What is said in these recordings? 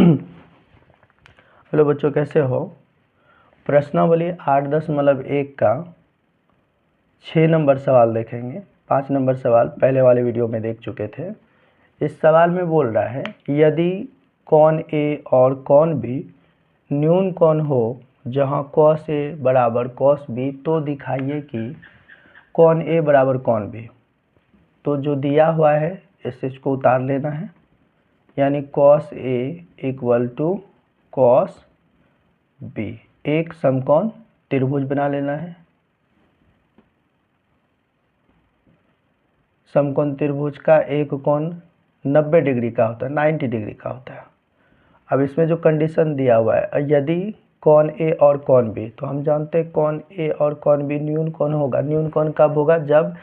Hello बच्चों, कैसे हो। प्रश्नावली 8.1 का 6 नंबर सवाल देखेंगे। 5 नंबर सवाल पहले वाले वीडियो में देख चुके थे। इस सवाल में बोल रहा है, यदि कौन ए और कौन बी न्यून कौन हो जहां cos ए बराबर cos बी, तो दिखाइए कि कौन ए बराबर कौन बी। तो जो दिया हुआ है इसको उतार लेना है, यानी cos A equal to cos B. एक समकोण त्रिभुज बना लेना है। समकोण त्रिभुज का एक कोण 90 डिग्री का होता है, 90 डिग्री का होता है। अब इसमें जो कंडीशन दिया हुआ है, यदि कौन ए और कौन बी, तो हम जानते हैं कौन ए और कौन बी न्यून कौन होगा। न्यून कौन कब होगा? जब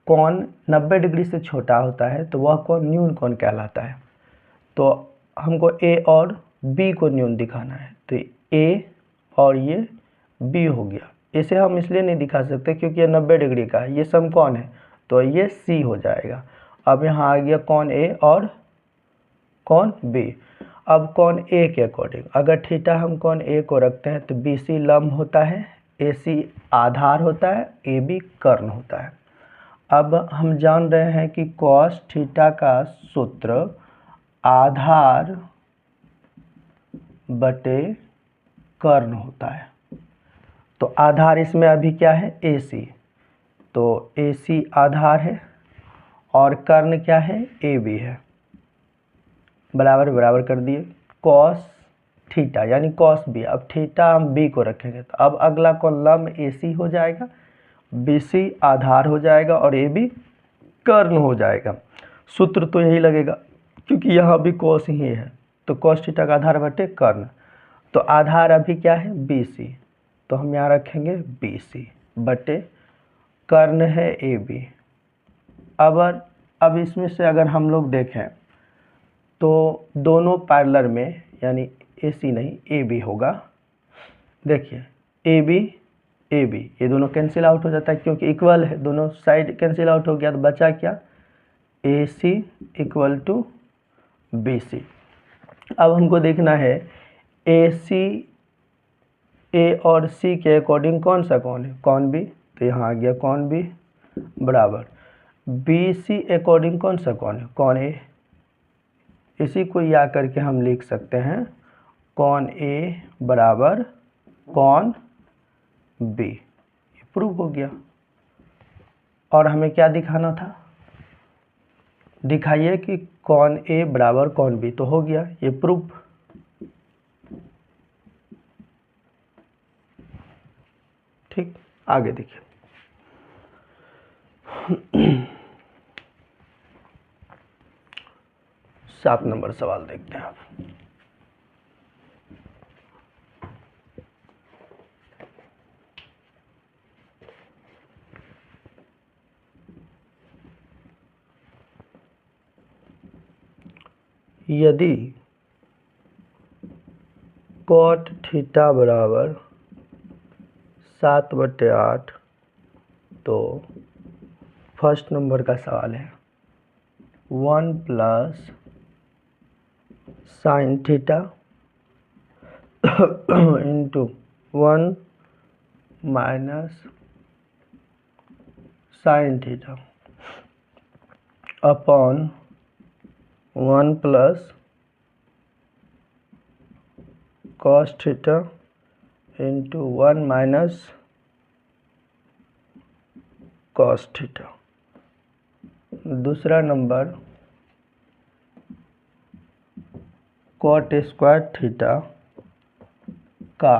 कौन 90 डिग्री से छोटा होता है तो वह कौन न्यून कौन कहलाता है। तो हमको ए और बी को न्यून दिखाना है, तो ए और ये बी हो गया। इसे हम इसलिए नहीं दिखा सकते क्योंकि ये 90 डिग्री का है, ये समकोण है, तो ये सी हो जाएगा। अब यहाँ आ गया कौन ए और कौन बी। अब कौन ए के अकॉर्डिंग अगर थीटा हम कौन ए को रखते हैं तो बी सी लंब होता है, ए सी आधार होता है, ए बी कर्ण होता है। अब हम जान रहे हैं कि कॉस थीटा का सूत्र आधार बटे कर्ण होता है। तो आधार इसमें अभी क्या है? ए सी, तो ए सी आधार है और कर्ण क्या है? ए बी है। बराबर बराबर कर दिए। कॉस थीटा यानी कॉस बी, अब थीटा हम बी को रखेंगे तो अब अगला कौन लंब ए सी हो जाएगा, बी सी आधार हो जाएगा और ए बी कर्ण हो जाएगा। सूत्र तो यही लगेगा क्योंकि यहाँ भी कॉस ही है, तो कॉस थीटा का आधार बटे कर्ण। तो आधार अभी क्या है? बी सी, तो हम यहाँ रखेंगे बी सी बटे कर्ण है ए बी। अब इसमें से अगर हम लोग देखें तो दोनों पैरेलल में, यानी ए सी नहीं ए बी होगा। देखिए ए बी ये दोनों कैंसिल आउट हो जाता है क्योंकि इक्वल है, दोनों साइड कैंसिल आउट हो गया, तो बचा क्या? ए C equal to B C. अब हमको देखना है ए सी, ए और सी के अकॉर्डिंग कौन सा कौन है? कौन बी, तो यहाँ आ गया कौन बी बराबर बी सी अकॉर्डिंग कौन सा कौन है? कौन ए। इसी को या करके हम लिख सकते हैं कौन ए बराबर कौन बी। ये प्रूव हो गया। और हमें क्या दिखाना था? दिखाइए कि कौन ए बराबर कौन बी, तो हो गया ये प्रूफ। ठीक, आगे देखिए। 7 नंबर सवाल देखते हैं आप। यदि कॉट थीटा बराबर 7/8, तो फर्स्ट नंबर का सवाल है 1 plus sine theta into 1 minus sine theta upon 1 plus cos theta into 1 minus cos theta. दूसरा नंबर कॉट स्क्वायर थीटा का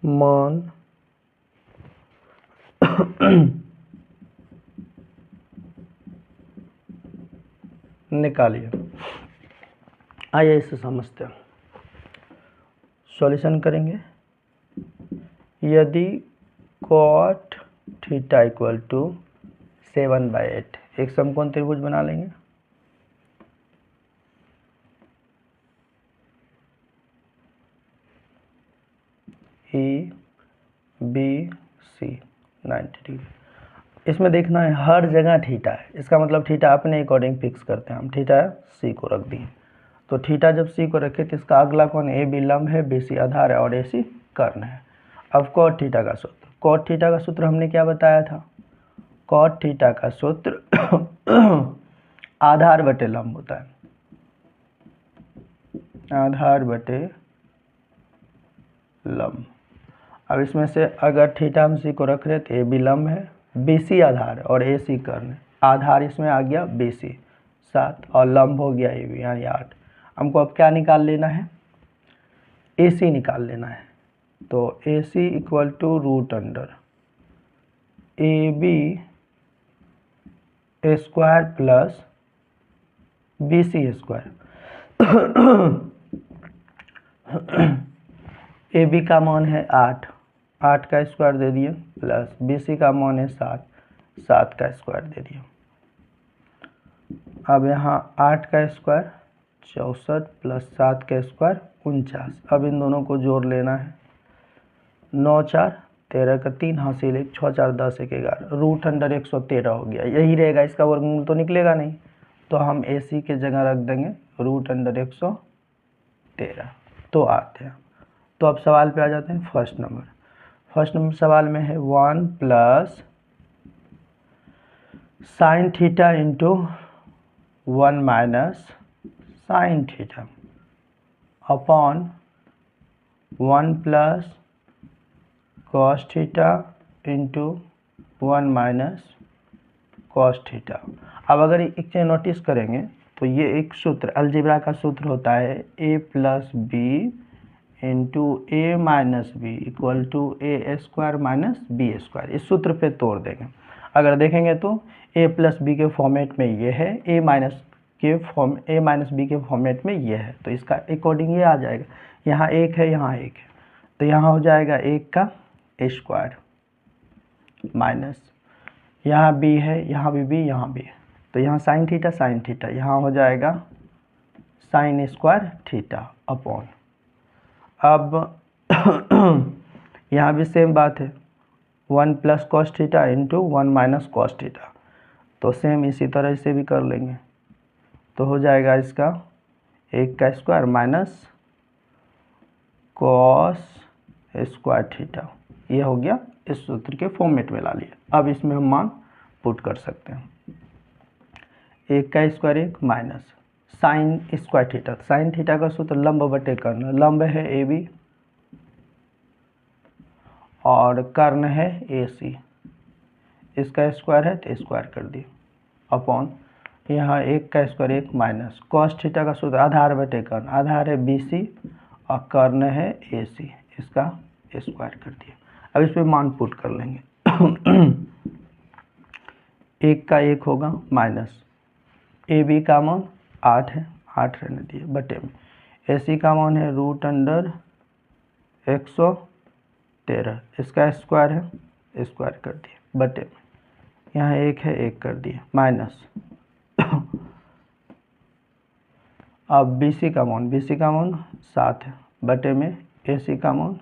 मान निकालिए। आइए इसे समझते हैं, सॉल्यूशन करेंगे। यदि कॉट थीटा इक्वल टू 7/8, एक समकोण त्रिभुज बना लेंगे। A B C 90 degree. इसमें देखना है हर जगह थीटा है, इसका मतलब थीटा अपने अकॉर्डिंग फिक्स करते हैं हम। थीटा सी को रख दिए, तो थीटा जब सी को रखे तो इसका अगला कौन, ए बी लंब है, बी सी आधार है और ए सी कर्ण है। अब कॉट थीटा का सूत्र, कॉट थीटा का सूत्र हमने क्या बताया था, कॉट थीटा का सूत्र आधार बटे लंब होता है, आधार बटे लंब। अब इसमें से अगर थीटा हम सी को रख रहे तो ए बी लंब है, बी सी आधार और ए सी कर्ण है। आधार इसमें आ गया बी सी 7 और लंब हो गया ए बी यानी 8। हमको अब क्या निकाल लेना है, ए सी निकाल लेना है। तो A C equal to root under A B square plus B C square. A B का मान है 8, 8 का स्क्वायर दे दिए, प्लस बी सी का मान है 7, 7 का स्क्वायर दे दिए। अब यहाँ 8 का स्क्वायर 64 प्लस 7 का स्क्वायर 49। अब इन दोनों को जोड़ लेना है, 9 4 13 का 3 हासिल 1, 6 4 10 1 11, रूट अंडर 113 हो गया। यही रहेगा, इसका वर्गमूल तो निकलेगा नहीं, तो हम ए सी के जगह रख देंगे रूट अंडर 113। तो आते हैं, तो अब सवाल पे आ जाते हैं। फर्स्ट नंबर सवाल में है 1 plus sine theta into 1 minus sine theta upon 1 plus cos theta into 1 minus cos theta. अब अगर एक चीज़ नोटिस करेंगे तो ये एक सूत्र अलजेब्रा का सूत्र होता है, a plus b into a minus b equal to a square minus b square. इस सूत्र पे तोड़ देंगे। अगर देखेंगे तो ए प्लस बी के फॉर्मेट में ये है, ए माइनस बी के फॉर्मेट में ये है, तो इसका अकॉर्डिंग ये आ जाएगा। यहाँ एक है, यहाँ एक है, तो यहाँ हो जाएगा एक का स्क्वायर माइनस यहाँ बी है, यहाँ भी बी, यहाँ भी है, तो यहाँ साइन थीटा, यहाँ हो जाएगा साइन स्क्वायर थीटा अपॉन। अब यहाँ भी सेम बात है, 1 plus cos theta into 1 minus cos theta, तो सेम इसी तरह से भी कर लेंगे, तो हो जाएगा इसका एक का square minus cos square theta. ये हो गया, इस सूत्र के फॉर्मेट में ला लिया। अब इसमें हम मान पुट कर सकते हैं, एक का स्क्वायर एक minus sine square theta. Sine theta का सूत्र लंब बटे कर्ण, लंब है ए बी और कर्ण है ए सी, इसका स्क्वायर है तो स्क्वायर कर दिए अपॉन यहाँ एक का स्क्वायर एक माइनस कॉस थीटा का सूत्र आधार बटे कर्ण, आधार है बी सी और कर्ण है ए सी, इसका स्क्वायर कर दिया। अब इस पर मान पुट कर लेंगे। एक का एक होगा माइनस ए बी का मान 8 है, 8 रहने दिए बटे में ए सी का मान है रूट अंडर 113, इसका स्क्वायर है, स्क्वायर कर दिए बटे में यहाँ एक है, एक कर दिए माइनस अब बी सी का मान 7 है बटे में ए सी का मान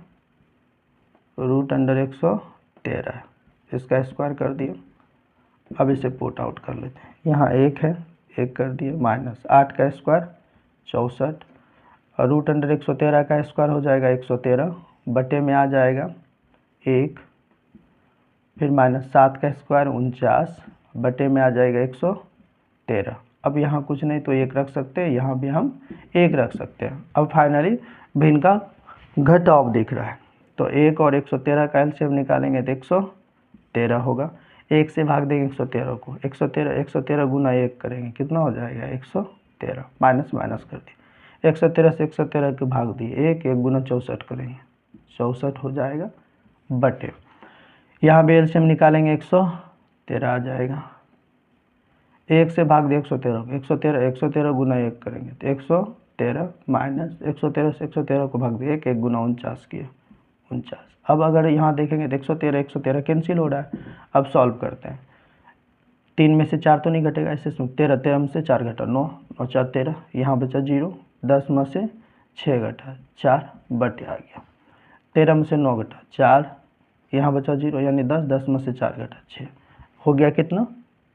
रूट अंडर 113 है, इसका स्क्वायर कर दिए। अब इसे पुट आउट कर लेते हैं, यहाँ एक है, एक कर दिए माइनस 8 का स्क्वायर 64 और रूट अंडर 113 का स्क्वायर हो जाएगा 113 बटे में आ जाएगा एक, फिर माइनस 7 का स्क्वायर 49 बटे में आ जाएगा 113। अब यहाँ कुछ नहीं तो एक रख सकते हैं, यहाँ भी हम एक रख सकते हैं। अब फाइनली भिन्न का घटाव दिख रहा है, तो एक और 113 का एलसीएम निकालेंगे तो 113 होगा। एक से भाग देंगे 113 को, 113 गुना एक करेंगे कितना हो जाएगा 113, माइनस माइनस कर दिए 113 से 113 के भाग दिए एक गुना 64 करेंगे 64 हो जाएगा बटे यहाँ भी एलसीएम निकालेंगे 113 आ जाएगा। एक से भाग दिए 113 को, 113 गुना एक करेंगे तो 113 माइनस 113 से 113 को भाग दिए एक गुना 49 किए 49। अब अगर यहाँ देखेंगे तो 113 कैंसिल हो रहा है। अब सॉल्व करते हैं, 3 में से 4 तो नहीं घटेगा, ऐसे 13 में से 4 घटा 9, 9 4 13, यहाँ बचा 0, 10 में से 6 घटा 4 बटे आ गया, 13 में से 9 घटा 4, यहाँ बचा 0 यानी 10, 10 में से 4 घटा 6 हो गया कितना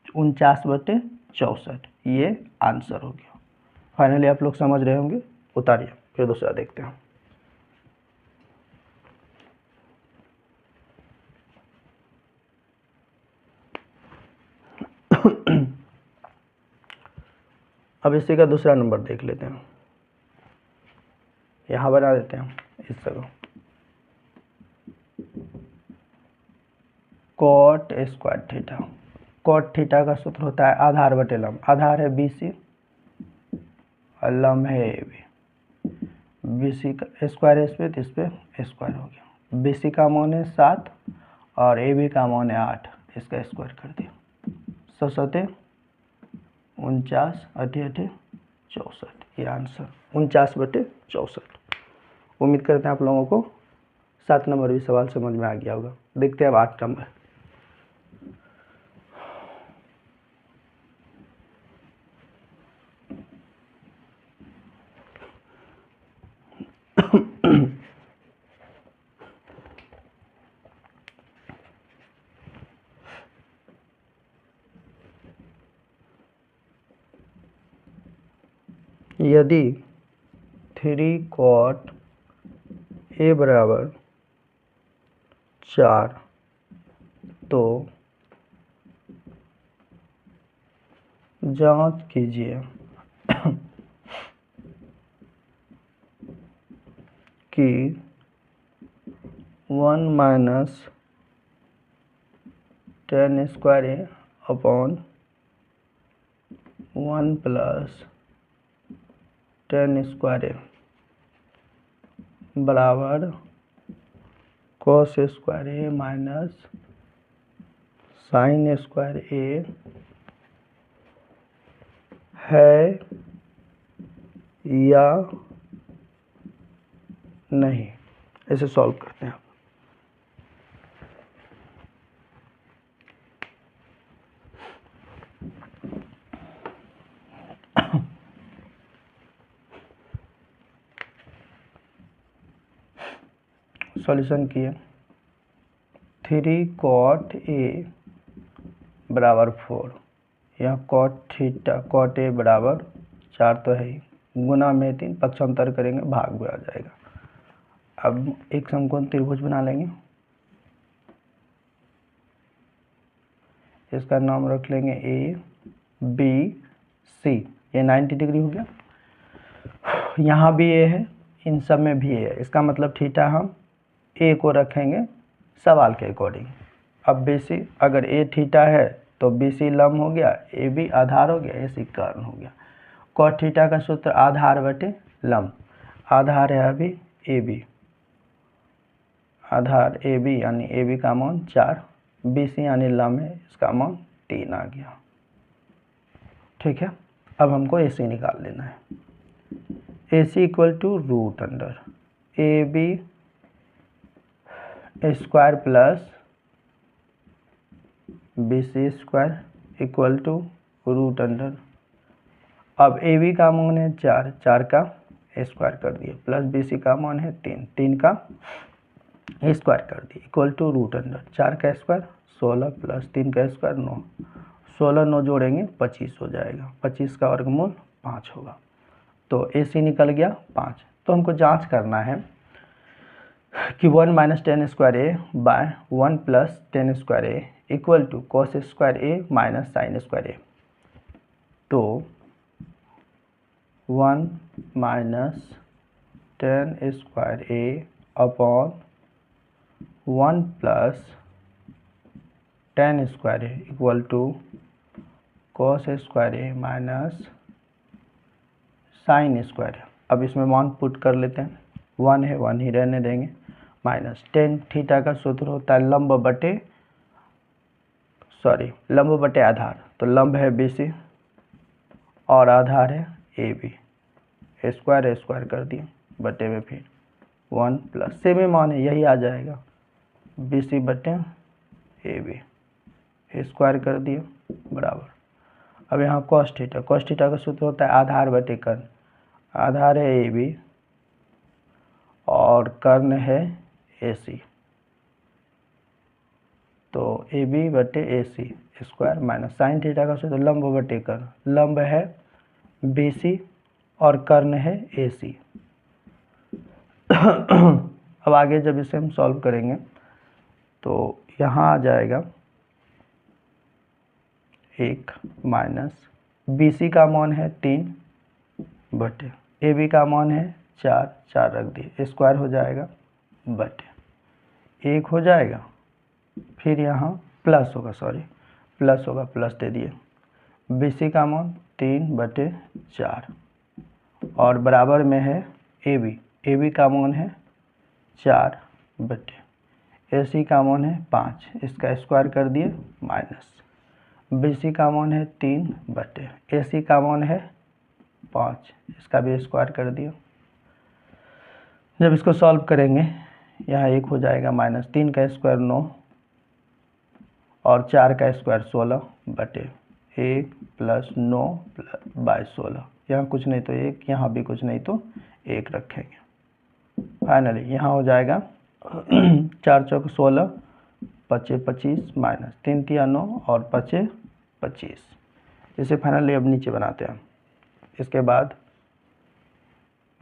49/64। ये आंसर हो गया। फाइनली आप लोग समझ रहे होंगे। उतारिए फिर दूसरा देखते हैं। अब इसी का दूसरा नंबर देख लेते हैं। यहाँ बना देते हैं इस तरह cot square theta. Cot theta का सूत्र होता है आधार बटे लंब। आधार है BC और लंब है AB। BC का स्क्वायर इस पे, तो इस पे स्क्वायर हो गया। BC का मान है 7 और AB का मान है 8, इसका स्क्वायर कर दिया। 7 49 8 64, ये आंसर 49/64। उम्मीद करते हैं आप लोगों को 7 नंबर भी सवाल समझ में आ गया होगा। देखते हैं अब 8 नंबर। यदि 3 cot A बराबर 4 तो जांच कीजिए कि 1 minus tan square A upon 1 plus tan square A बराबर cos square A minus sin square A है या नहीं। इसे सॉल्व करते हैं। सॉल्यूशन किए। 3 cot A बराबर 4, यहाँ cot थीटा cot A बराबर 4 तो है ही, गुना में 3, पक्षांतर करेंगे भाग में आ जाएगा। अब एक समकोण त्रिभुज बना लेंगे। इसका नाम रख लेंगे ABC। ये 90 डिग्री हो गया। यहाँ भी A है, इन सब में भी A है। इसका मतलब थीटा हम A को रखेंगे सवाल के अकॉर्डिंग। अब BC अगर A थीटा है तो BC लंब हो गया, AB आधार हो गया, AC कर्ण हो गया। कॉट थीटा का सूत्र आधार बटे लंब। आधार है अभी AB, आधार AB यानी AB का मान 4, BC यानी लंब है, इसका मान 3 आ गया। ठीक है, अब हमको AC निकाल लेना है। AC equal to root under AB square plus BC square equal to root under. अब AB का मान है 4, 4 का स्क्वायर कर दिया, प्लस BC का मान है 3, 3 का स्क्वायर कर दिया, इक्वल टू रूट अंडर 4 का स्क्वायर 16 प्लस 3 का स्क्वायर 9, 16 9 जोड़ेंगे 25 हो जाएगा, 25 का वर्गमूल 5 होगा। तो AC निकल गया 5। तो हमको जांच करना है कि 1 minus tan square A by 1 plus tan square A equal to cos square A minus sin square A। तो 1 minus tan square A upon 1 plus tan square A equal to cos square A minus sin square A। अब इसमें मान put कर लेते हैं, 1 है 1 ही रहने देंगे, माइनस tan थीटा का सूत्र होता है लंब बटे आधार। तो लंब है BC और आधार है AB, स्क्वायर स्क्वायर कर दिए बटे में फिर 1 प्लस सेम मान है यही आ जाएगा, BC बटे AB स्क्वायर कर दिए बराबर। अब यहाँ cos थीटा का सूत्र होता है आधार बटे कर्ण। आधार है AB और कर्ण है AC। तो ए बी बटे ए सी स्क्वायर माइनस साइन थीटा का सूत्र लंब बटे कर्ण, लंब है बी सी और कर्ण है ए सी। अब आगे जब इसे हम सॉल्व करेंगे तो यहाँ आ जाएगा 1 माइनस बी सी का मान है 3 बटे ए बी का मान है 4, 4 रख दिए, स्क्वायर हो जाएगा बटे 1 हो जाएगा, फिर यहाँ प्लस होगा, प्लस होगा, प्लस दे दिए, बी सी का मान 3 बटे 4 और बराबर में है ए बी का मान है 4 बटे ए सी का मान है 5, इसका स्क्वायर कर दिए माइनस बी सी का मान है 3 बटे ए सी का मान है 5, इसका भी स्क्वायर कर दिया। जब इसको सॉल्व करेंगे यहाँ 1 हो जाएगा माइनस 3 का स्क्वायर 9 और 4 का स्क्वायर 16 बटे 1 प्लस 9 बाय 16, यहाँ कुछ नहीं तो 1, यहाँ भी कुछ नहीं तो 1 रखेंगे। फाइनली यहाँ हो जाएगा 4 चौक 16, 5 25 माइनस 3 तिया 9 और 5 25। इसे फाइनली अब नीचे बनाते हैं। इसके बाद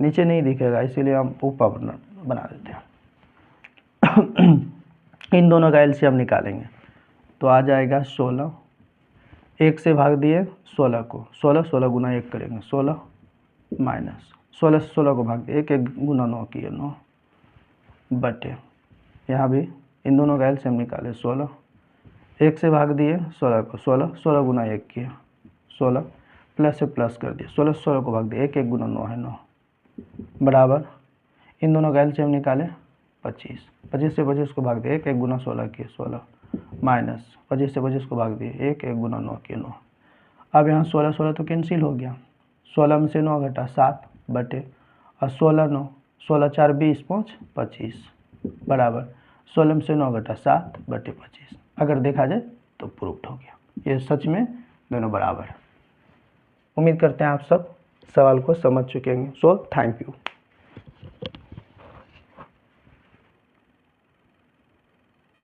नीचे नहीं दिखेगा इसीलिए हम ऊपर बना देते हैं। इन दोनों का एलसीएम निकालेंगे तो आ जाएगा 16, 1 से भाग दिए 16 को, 16 गुना 1 करेंगे 16 माइनस 16 से 16 को भाग दिए 1 गुना 9 किए 9 बटे, यहाँ भी इन दोनों का एलसीएम निकाले 16, 1 से भाग दिए 16 को, 16 गुना 1 किए 16, प्लस से प्लस कर दिए 16 से 16 को भाग दिए 1 गुना 9 है 9 बराबर, इन दोनों का एलसीएम निकाले 25, 25 से 25 को भाग दिए 1 गुना 16 किए 16 माइनस 25 से 25 को भाग दिए 1 गुना 9 किए 9। अब यहाँ 16 तो कैंसिल हो गया, 16 में से 9 घटा 7 बटे और 16 9, 16 4 20 5 25 बराबर 16 में से 9 घटा 7 बटे 25। अगर देखा जाए तो प्रूफ हो गया, ये सच में दोनों बराबर है। उम्मीद करते हैं आप सब सवाल को समझ चुके होंगे। So thank you.